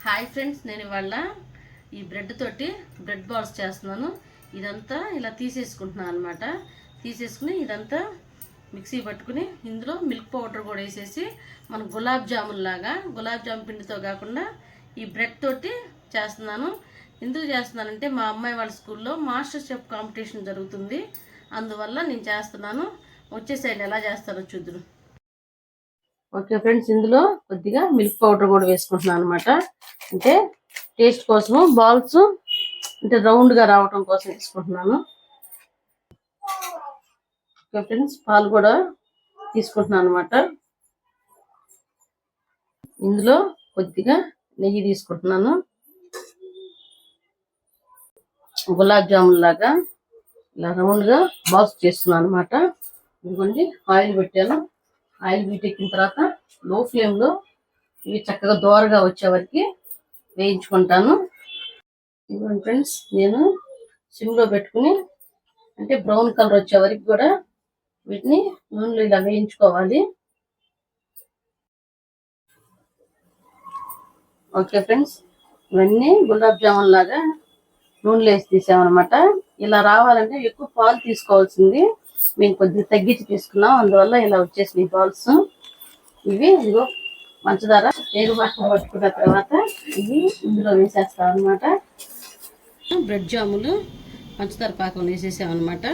Hi friends, నేను ఇవాళ ఈ బ్రెడ్ తోటి బ్రెడ్ బాల్స్ చేస్తున్నాను. ఇదంతా ఇలా తీసేసుకుంటున్నాను అనమాట. తీసేసుకుని ఇదంతా మిక్సీ పట్టుకుని ఇందులో మిల్క్ పౌడర్ కూడా వేసేసి మన గులాబ్ జామున్ లాగా, గులాబ్ జామున్ పిండితో కాకుండా ఈ బ్రెడ్ తోటి చేస్తున్నాను. ఎందుకు చేస్తున్నానంటే మా అమ్మాయి వాళ్ళ స్కూల్లో మాస్టర్ షెఫ్ కాంపిటీషన్ జరుగుతుంది, అందువల్ల నేను చేస్తున్నాను. వచ్చేసైడ్ ఎలా చేస్తారో చూద్దురు. ఓకే ఫ్రెండ్స్, ఇందులో కొద్దిగా మిల్క్ పౌడర్ కూడా వేసుకుంటున్నాను అనమాట. అంటే టేస్ట్ కోసము, బాల్స్ అంటే రౌండ్గా రావటం కోసం వేసుకుంటున్నాను. ఓకే ఫ్రెండ్స్, పాలు కూడా తీసుకుంటున్నాను అనమాట. ఇందులో కొద్దిగా నెయ్యి తీసుకుంటున్నాను. గులాబ్ జామున్ లాగా ఇలా రౌండ్గా బాల్స్ చేస్తున్నాను అనమాట. ఇదిగోండి, ఆయిల్ పెట్టాను. ఆయిల్ వీటెక్కిన తర్వాత లో ఫ్లేమ్లో ఇవి చక్కగా దోరగా వచ్చే వరకు వేయించుకుంటాను. ఇదిగోండి ఫ్రెండ్స్, నేను సిమ్లో పెట్టుకుని అంటే బ్రౌన్ కలర్ వచ్చే వరకు కూడా వీటిని నూనెలో ఇలా వేయించుకోవాలి. ఓకే ఫ్రెండ్స్, ఇవన్నీ గులాబ్ జామున్ లాగా నూనెలో వేసి తీసామన్నమాట. ఇలా రావాలంటే ఎక్కువ పాలు తీసుకోవాల్సింది, మేము కొద్దిగా తగ్గించి తీసుకున్నాం, అందువల్ల ఇలా వచ్చేసినాయి బాల్స్. ఇవి ఇదిగో పంచదార ఏరు పక్కన పట్టుకున్న తర్వాత ఇవి ఇందులో వేసేస్తాం అనమాట. బ్రెడ్ జాములు పంచదార పాకం వేసేసామన్నమాట.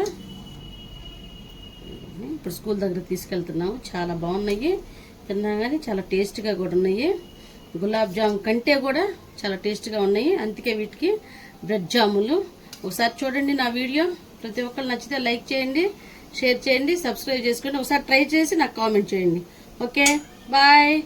ఇప్పుడు స్కూల్ దగ్గర తీసుకెళ్తున్నాము. చాలా బాగున్నాయి, తిన్నా కానీ చాలా టేస్ట్గా కూడా ఉన్నాయి. గులాబ్ జామున్ కంటే కూడా చాలా టేస్ట్గా ఉన్నాయి, అందుకే వీటికి బ్రెడ్ జాములు. ఒకసారి చూడండి నా వీడియో. ప్రతి ఒక్కరు నచ్చితే లైక్ చేయండి, షేర్ చేయండి, సబ్స్క్రైబ్ చేసుకోండి. ఒకసారి ట్రై చేసి నాకు కామెంట్ చేయండి. Okay, bye.